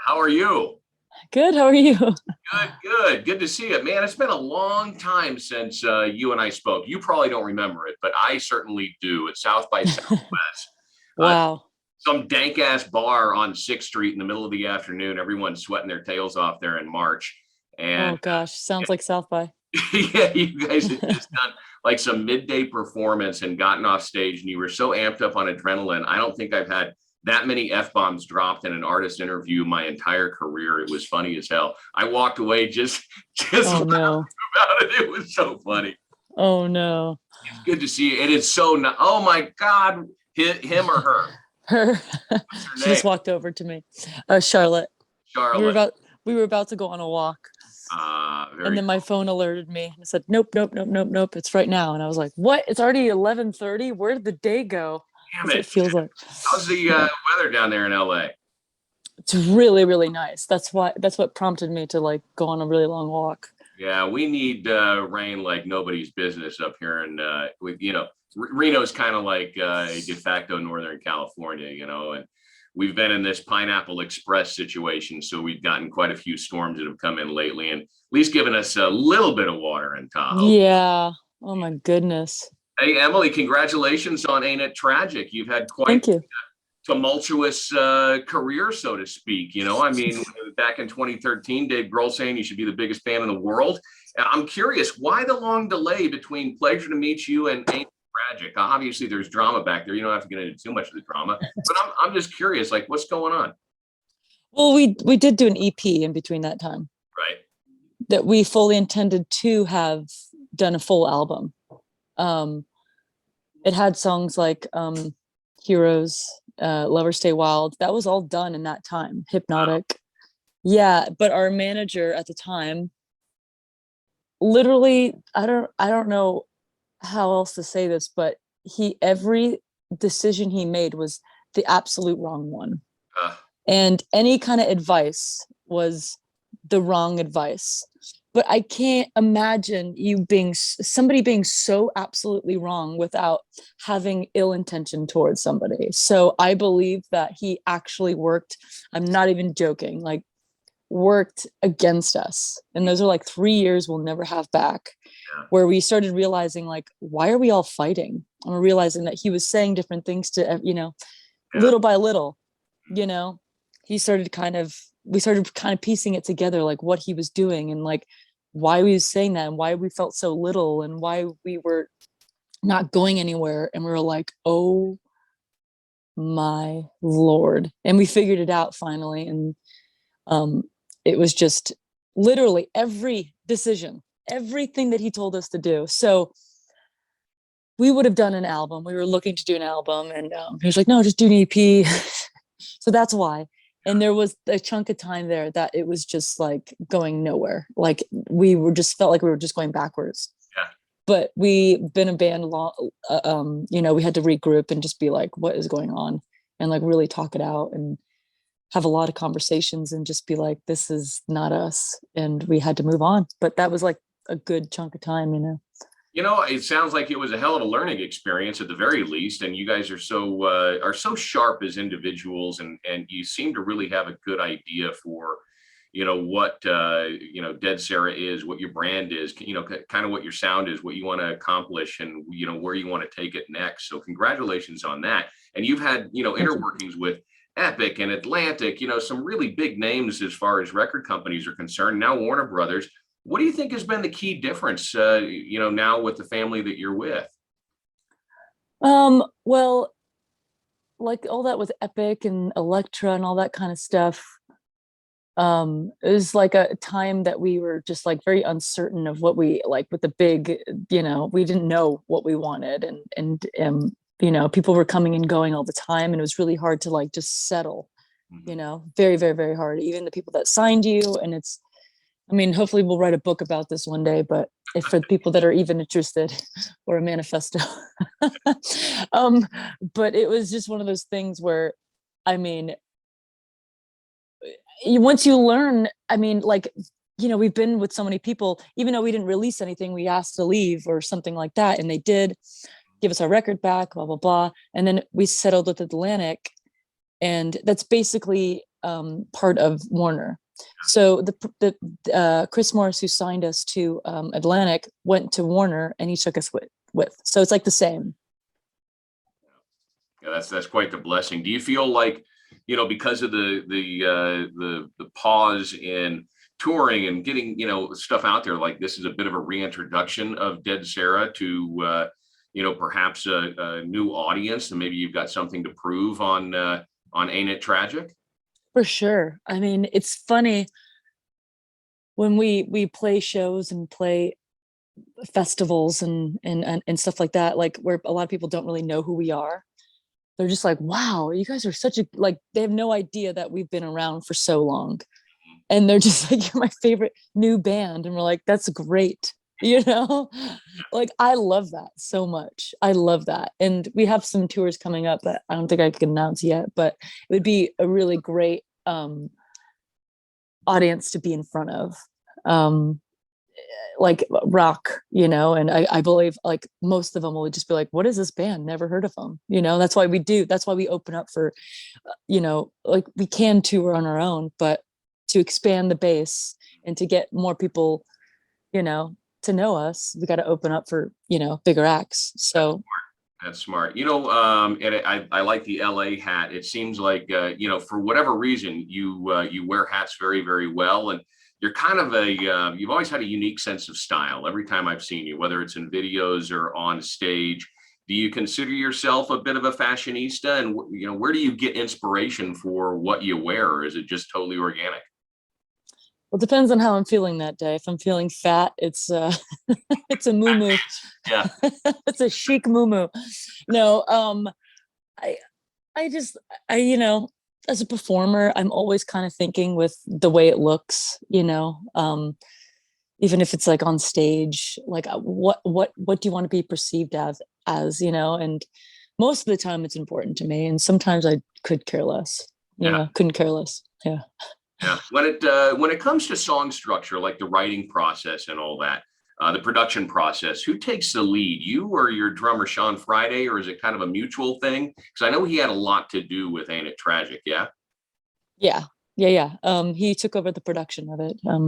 How are you? Good. How are you? Good to see you, man. It's been a long time since you and I spoke. You probably don't remember it, but I certainly do. At South by Southwest, uh, Wow. some dank ass bar on Sixth Street in the middle of the afternoon. Everyone's sweating their tails off there in March, and Oh gosh, sounds like South by. yeah, you guys had just done like some midday performance and gotten off stage, and you were so amped up on adrenaline. I don't think I've had that many F bombs dropped in an artist interview my entire career. It was funny as hell. I walked away just Oh laughing no. about it. It was so funny. Oh no. It's good to see you. It is so. Oh my God, him or her? Her. What's her She name? just walked over to me. Charlotte. We were Charlotte. about we were about to go on a walk, and Very then my phone alerted me and said, "Nope, nope, nope, nope, nope. It's right now." And I was like, "What? It's already 11:30. Where did the day go?" damn Because it it. feels like How's the weather down there in LA? it's really, really nice. That's what prompted me to like go on a really long walk. Yeah, we need rain like nobody's business up here, and with Reno's kind of like de facto Northern California, and we've been in this Pineapple Express situation, so we've gotten quite a few storms that have come in lately, and at least given us a little bit of water in Tahoe. Yeah. Oh my goodness. Hey, Emily, congratulations on Ain't It Tragic. You've had quite Thank you. tumultuous career, so to speak. I mean, back in 2013, Dave Grohl saying you should be the biggest band in the world. I'm curious, why the long delay between Pleasure to Meet You and Ain't Tragic? Obviously, there's drama back there. You don't have to get into too much of the drama, but I'm just curious, like, what's going on? Well, we did do an EP in between that time Right. that we fully intended to have done a full album. Um, it had songs like Heroes, Lovers Stay Wild. That was all done in that time. Wow. Hypnotic. Yeah, but our manager at the time, literally, I don't know how else to say this, but he every decision he made was the absolute wrong one. Uh, And any kind of advice was the wrong advice. But I can't imagine somebody being so absolutely wrong without having ill intention towards somebody. So I believe that he actually worked, I'm not even joking, like worked against us. And those are like 3 years we'll never have back, yeah. where we started realizing, like, why are we all fighting? And we're realizing that he was saying different things to, Yeah. little by little, you know, we started kind of piecing it together, like what he was doing and like why he was saying that and why we felt so little and why we were not going anywhere. And we were like, oh my Lord. And we figured it out finally. And um, it was just literally every decision, everything that he told us to do. So we would have done an album. We were looking to do an album, and he was like, "No, just do an EP." So that's why. And there was a chunk of time there that it was just like going nowhere. Like we were just felt like we were just going backwards. Yeah. But we've been a band long, we had to regroup and just be like, what is going on? And like really talk it out and have a lot of conversations and just be like, this is not us. And we had to move on. But that was like a good chunk of time. It sounds like it was a hell of a learning experience at the very least, and you guys are so sharp as individuals, and you seem to really have a good idea for, what Dead Sara is, what your brand is, kind of what your sound is, what you want to accomplish, and where you want to take it next. So congratulations on that. And you've had inner workings with Epic and Atlantic, some really big names as far as record companies are concerned. Now Warner Brothers. What do you think has been the key difference, now with the family that you're with? Well, like all that with Epic and Elektra and all that kind of stuff, it was like a time that we were just like very uncertain of what we like with the big, we didn't know what we wanted, and people were coming and going all the time, and it was really hard to like just settle, Mhm. very, very, very hard. Even the people that signed you, and I mean, hopefully we'll write a book about this one day, but if for the people that are even interested, or a manifesto. um, but it was just one of those things where, I mean, once you learn, I mean, like, we've been with so many people, even though we didn't release anything, we asked to leave or something like that. And they did give us our record back, blah, blah, blah. And then we settled with Atlantic. And that's basically part of Warner. So the Chris Morris, who signed us to Atlantic, went to Warner, and he took us with. So it's like the same. Yeah, that's quite the blessing. Do you feel like, because of the pause in touring and getting, stuff out there, like this is a bit of a reintroduction of Dead Sara to, perhaps a new audience, and maybe you've got something to prove on Ain't It Tragic? For sure. I mean, it's funny when we play shows and play festivals and stuff like that, like where a lot of people don't really know who we are. They're just like, wow, you guys are such a, like, they have no idea that we've been around for so long. And they're just like, you're my favorite new band. And we're like, that's great. Like, I love that so much. I love that. And we have some tours coming up that I don't think I can announce yet, but it would be a really great audience to be in front of. Like rock, and I believe like most of them will just be like, what is this band? Never heard of them. That's why we open up for, like we can tour on our own, but to expand the base and to get more people, to know us, we got to open up for, bigger acts. So That's smart. And I like the LA hat. It seems like, for whatever reason, you wear hats very, very well. And you're kind of you've always had a unique sense of style every time I've seen you, whether it's in videos or on stage. Do you consider yourself a bit of a fashionista? And, where do you get inspiration for what you wear? Or is it just totally organic? well, it depends on how I'm feeling that day. If I'm feeling fat, it's it's a moo Yeah. it's a chic moo No, I I just as a performer, I'm always kind of thinking with the way it looks, even if it's like on stage, like what do you want to be perceived as, and most of the time it's important to me. And sometimes I could care less, Yeah. couldn't care less. Yeah. Yeah. When it comes to song structure, like the writing process and all that, the production process, who takes the lead, you or your drummer Sean Friday, or is it kind of a mutual thing? Because I know he had a lot to do with Ain't It Tragic. Yeah. Yeah. Yeah. He took over the production of it. I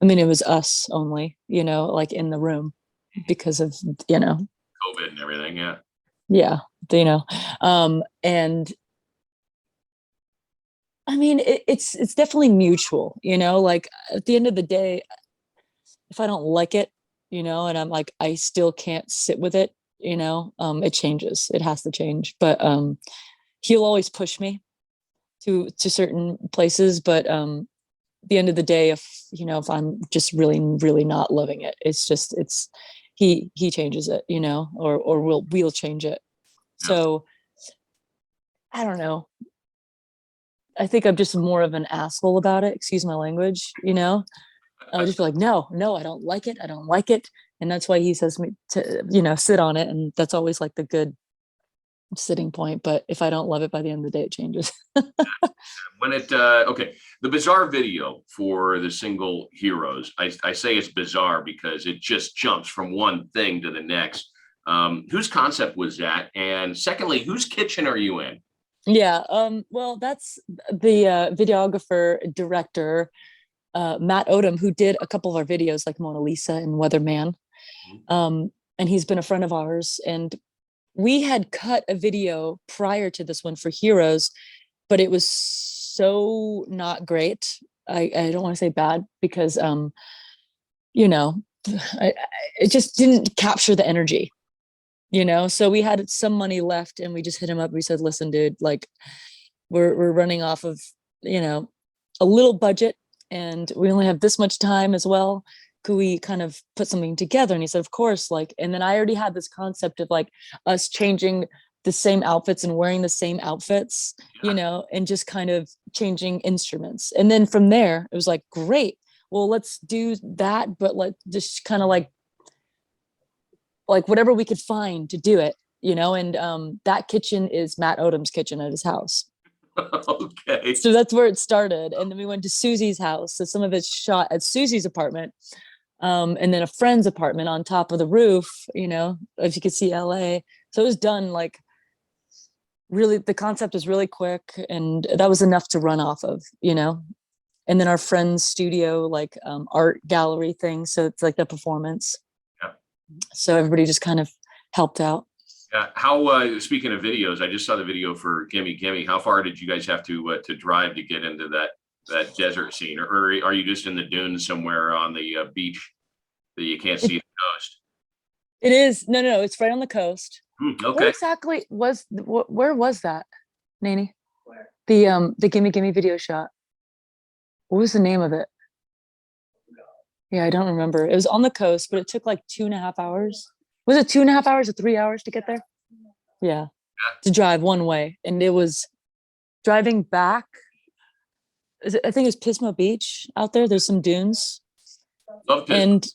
mean, it was us only, like in the room because of, COVID and everything. Yeah. yeah, and I mean, it's definitely mutual, like at the end of the day, if I don't like it, and I'm like, I still can't sit with it, it changes. It has to change. But he'll always push me to certain places. But the end of the day, if I'm just really, really not loving it, it's he changes it, or we'll change it. Yeah. So I don't know. I think I'm just more of an asshole about it. Excuse my language, I'll just be like, no, I don't like it. I don't like it. And that's why he says me to, sit on it. And that's always like the good sitting point. But if I don't love it by the end of the day, it changes. Okay, the bizarre video for the single Heroes, I say it's bizarre because it just jumps from one thing to the next. Whose concept was that? And secondly, whose kitchen are you in? Yeah. Well, that's the videographer director, Matt Odom, who did a couple of our videos like Mona Lisa and Weatherman. And he's been a friend of ours. And we had cut a video prior to this one for Heroes, but it was so not great. I don't want to say bad because, it just didn't capture the energy, So we had some money left and we just hit him up. We said, listen, dude, like we're running off of, a little budget and we only have this much time as well. Could we kind of put something together? And he said, of course. Like, and then I already had this concept of like us changing the same outfits and wearing the same outfits, and just kind of changing instruments. And then from there, it was like, great, well, let's do that. But like, just kind of like whatever we could find to do it, and that kitchen is Matt Odom's kitchen at his house. Okay. So that's where it started. And then we went to Susie's house. So some of it's shot at Susie's apartment. And then a friend's apartment on top of the roof, if you could see LA. So it was done like really the concept was really quick, and that was enough to run off of, and then our friend's studio, like art gallery thing, so it's like the performance, Yeah. so everybody just kind of helped out. How speaking of videos, I just saw the video for Kimmy. How far did you guys have to drive to get into that desert scene, or are you just in the dunes somewhere on the beach that you can't see the coast? It is, no, it's right on the coast. What Okay. exactly where was that, Nanny? The Gimme video shot. What was the name of it? Yeah, I don't remember. It was on the coast, but it took like 2.5 hours. Was it 2.5 hours or 3 hours to get there? Yeah, to drive one way. And it was driving back. I think it's Pismo Beach out there. There's some dunes. Love Pismo. And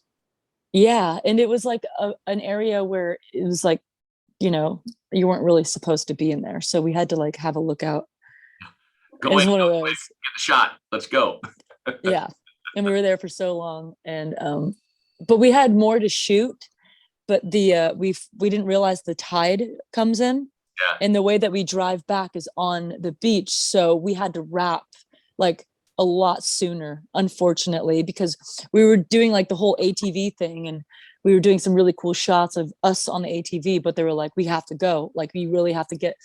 yeah, and it was like an area where it was like, you weren't really supposed to be in there. So we had to like have a lookout. It was one of those. Get the shot. Let's go. Yeah. And we were there for so long. And but we had more to shoot, but we didn't realize the tide comes in. Yeah. And the way that we drive back is on the beach. So we had to wrap like a lot sooner, unfortunately, because we were doing like the whole ATV thing, and we were doing some really cool shots of us on the ATV, but they were like, we have to go. Like, we really have to get,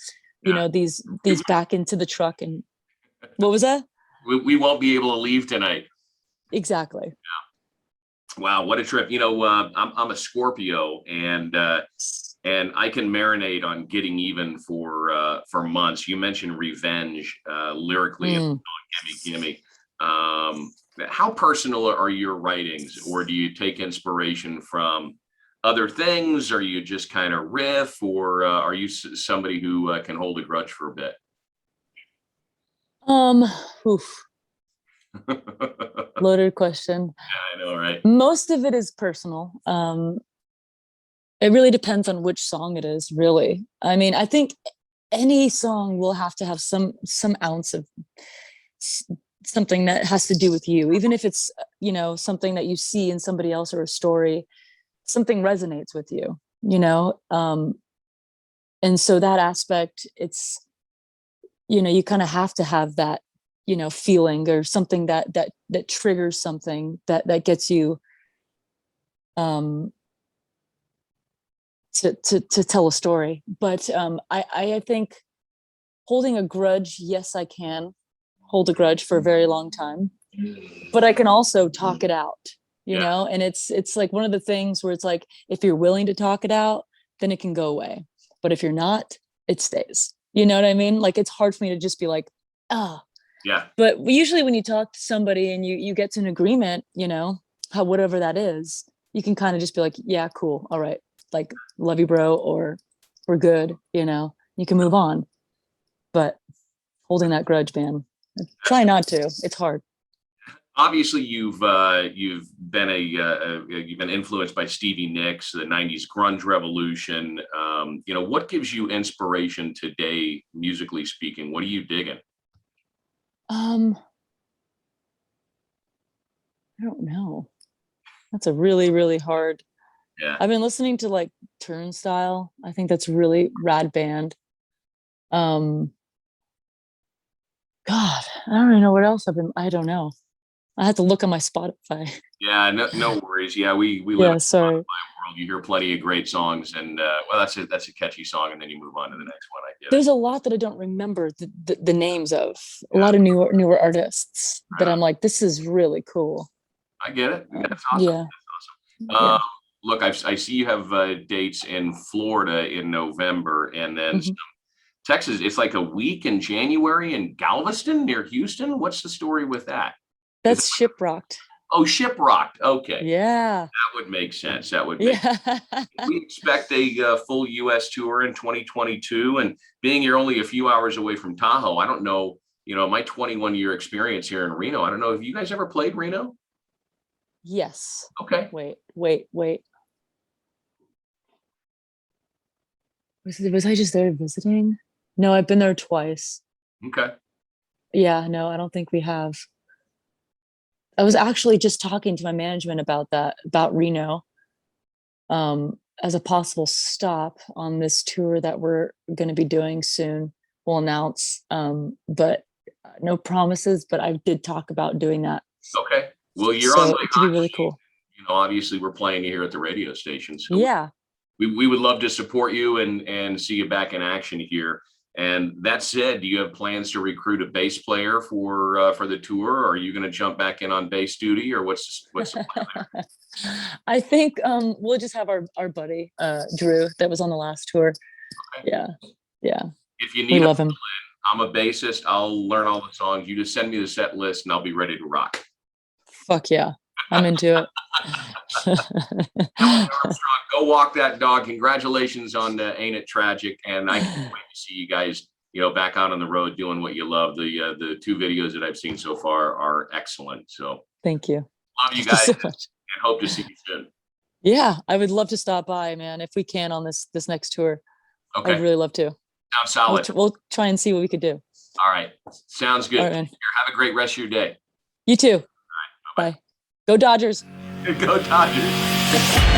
these back into the truck. And what was that? We won't be able to leave tonight. Exactly. Yeah. Wow, what a trip! I'm a Scorpio, and I can marinate on getting even for months. You mentioned revenge lyrically in the song "Gimme Gimme." How personal are your writings, or do you take inspiration from other things? Are you just kind of riff, or are you somebody who can hold a grudge for a bit? Oof. Loaded question. Yeah, I know, right? Most of it is personal. It really depends on which song it is, really. I mean, I think any song will have to have some ounce of something that has to do with you, even if it's something that you see in somebody else or a story. Something resonates with you, and so that aspect, it's you kind of have to have that feeling, or something that triggers something that gets you to tell a story. But I think holding a grudge, yes, I can hold a grudge for a very long time, but I can also talk it out, and it's like one of the things where it's like, if you're willing to talk it out, then it can go away. But if you're not, it stays. You know what I mean? Like, it's hard for me to just be like, ah. Yeah. But usually when you talk to somebody and you get to an agreement, how, whatever that is, you can kind of just be like, yeah, cool. All right. Like, love you, bro, or we're good. You can move on. But holding that grudge, man, try not to. It's hard. Obviously, you've been you've been influenced by Stevie Nicks, the '90s grunge revolution. What gives you inspiration today, musically speaking? What are you digging? I don't know. That's a really, really hard. Yeah. I've been listening to like Turnstile. I think that's really rad band. God, I don't even know what else I don't know. I had to look on my Spotify. Yeah, no worries. Yeah, we live Yeah, in a sorry. world. You hear plenty of great songs, and well, that's a catchy song, and then you move on to the next one. I get There's it. a lot that I don't remember the names of. A lot of newer artists that I'm like, this is really cool. I get it. That's awesome. Yeah. That's awesome. Yeah. Look, I see you have dates in Florida in November, and then Texas. It's like a week in January in Galveston near Houston. What's the story with that? That's Shiprocked. Oh, Shiprocked. Okay. Yeah. That would make sense. That would make sense. We expect a full U.S. tour in 2022, and being you're only a few hours away from Tahoe, I don't know, my 21-year experience here in Reno, I don't know, have you guys ever played Reno? Yes. Okay. Wait. Was I just there visiting? No, I've been there twice. Okay. Yeah, no, I don't think we have. I was actually just talking to my management about that, about Reno. as a possible stop on this tour that we're going to be doing soon. We'll announce, but no promises. But I did talk about doing that, Okay. Well, you're on so my it could be hot really sheet. cool. You know, obviously we're playing you here at the radio station, so Yeah. we would love to support you and see you back in action here. And that said, do you have plans to recruit a bass player for the tour? Or are you going to jump back in on bass duty, or what's the plan there? I think we'll just have our buddy Drew that was on the last tour. Okay. Yeah, yeah, If you we need love him. I'm a bassist. I'll learn all the songs. You just send me the set list and I'll be ready to rock. Fuck yeah, I'm into it. Emily Armstrong, go walk that dog. Congratulations on Ain't It Tragic. And I can't wait to see you guys, back out on the road doing what you love. The two videos that I've seen so far are excellent. So Thank you. love you Thank guys you and so much. hope to see you soon. Yeah, I would love to stop by, man, if we can on this next tour. Okay. I'd really love to. Sounds solid. We'll try and see what we could do. All right. Sounds good. All right, man. Have a great rest of your day. You too. All right. Bye. Go Dodgers. Go Dodgers.